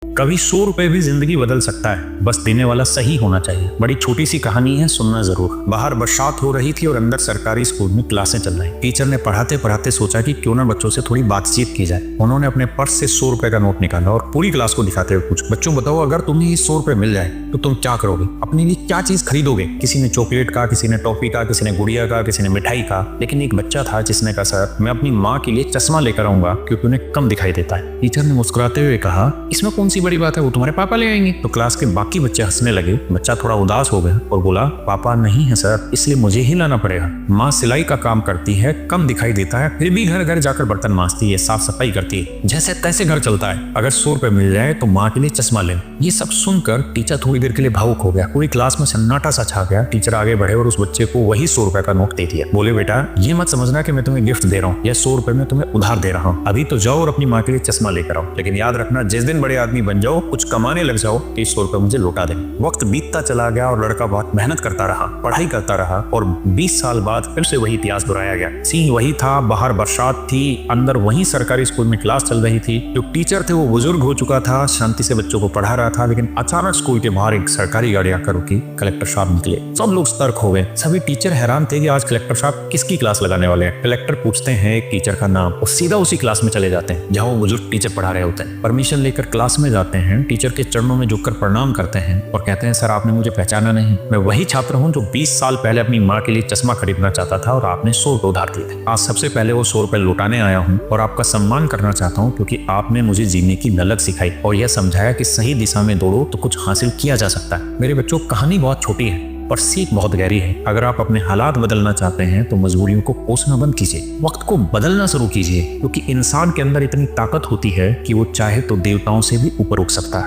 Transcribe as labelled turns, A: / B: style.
A: कभी 100 रुपए भी जिंदगी बदल सकता है, बस देने वाला सही होना चाहिए। बड़ी छोटी सी कहानी है, सुनना जरूर। बाहर बरसात हो रही थी और अंदर सरकारी स्कूल में क्लासें चल रही। टीचर ने पढ़ाते पढ़ाते सोचा कि क्यों ना बच्चों से थोड़ी बातचीत की जाए। उन्होंने अपने पर्स से 100 रुपए का नोट निकाला और पूरी क्लास को दिखाते हुए पूछा, बच्चों बताओ, अगर तुम्हें ये 100 रुपए मिल जाए तो तुम क्या करोगे? अपने लिए क्या चीज खरीदोगे? किसी ने चॉकलेट का, किसी ने टॉफी का, किसी ने गुड़िया का, किसी ने मिठाई का। लेकिन एक बच्चा था जिसने कहा, सर मैं अपनी माँ के लिए चश्मा लेकर आऊंगा क्योंकि उन्हें कम दिखाई देता है। टीचर ने मुस्कुराते हुए कहा, इसमें कौन सी बड़ी बात है, वो तुम्हारे पापा ले आएंगे। तो क्लास के बाकी बच्चे हंसने लगे। बच्चा थोड़ा उदास हो गया और बोला, पापा नहीं है सर, इसलिए मुझे ही लाना पड़ेगा। माँ सिलाई का काम करती है, कम दिखाई देता है, फिर भी घर घर जाकर बर्तन मांजती है, साफ सफाई करती है, जैसे तैसे घर चलता है। अगर 100 रुपए मिल जाए तो माँ के लिए चश्मा ले। ये सब सुनकर टीचर थोड़ी देर के लिए भावुक हो गया। पूरी क्लास में सन्नाटा सा छा गया। टीचर आगे बढ़े और उस बच्चे को वही 100 रुपए का नोट दे दिया। बोले, बेटा ये मत समझना कि मैं तुम्हें गिफ्ट दे रहा हूँ, यह 100 रुपए में तुम्हें उधार दे रहा हूँ। अभी तो जाओ और अपनी माँ के लिए चश्मा लेकर आओ, लेकिन याद रखना जिस दिन बड़े आदमी बन जाओ, कुछ कमाने लग जाओ, 100 रुपए मुझे लौटा दे। वक्त बीतता चला गया और लड़का बहुत मेहनत करता रहा, पढ़ाई करता रहा और 20 साल बाद फिर से वही इतिहास दोहराया गया। सीन वही था, बाहर बरसात थी, अंदर वही सरकारी स्कूल में क्लास चल रही थी। जो टीचर थे वो बुजुर्ग हो चुका था, शांति से बच्चों को पढ़ा रहा था, लेकिन अचानक स्कूल के बाहर एक सरकारी गाड़ी आकर रुकी। कलेक्टर साहब निकले। सब लोग सतर्क हो गए। सभी टीचर हैरान थे कि आज कलेक्टर साहब किसकी क्लास लगाने वाले हैं। कलेक्टर पूछते हैं एक टीचर का नाम और सीधा उसी क्लास में चले जाते हैं जहाँ वो बुजुर्ग टीचर पढ़ा रहे होते हैं। परमिशन लेकर क्लास में जाते हैं, टीचर के चरणों में झुककर प्रणाम करते हैं और कहते हैं, सर आपने मुझे पहचाना नहीं, मैं वही छात्र हूँ जो 20 साल पहले अपनी माँ के लिए चश्मा खरीदना चाहता था और आपने 100 रुपए उधार दिए थे। आज सबसे पहले वो 100 रुपए लौटाने आया हूँ और आपका सम्मान करना चाहता हूँ क्योंकि आपने मुझे जीने की ललक सिखाई और यह समझाया कि सही दिशा में दौड़ो तो कुछ हासिल किया जा सकता है। मेरे बच्चों, कहानी बहुत छोटी है पर सीख बहुत गहरी है। अगर आप अपने हालात बदलना चाहते हैं तो मजबूरियों को कोसना बंद कीजिए, वक्त को बदलना शुरू कीजिए, क्योंकि इंसान के अंदर इतनी ताकत होती है कि वो चाहे तो देवताओं से भी ऊपर उठ सकता है।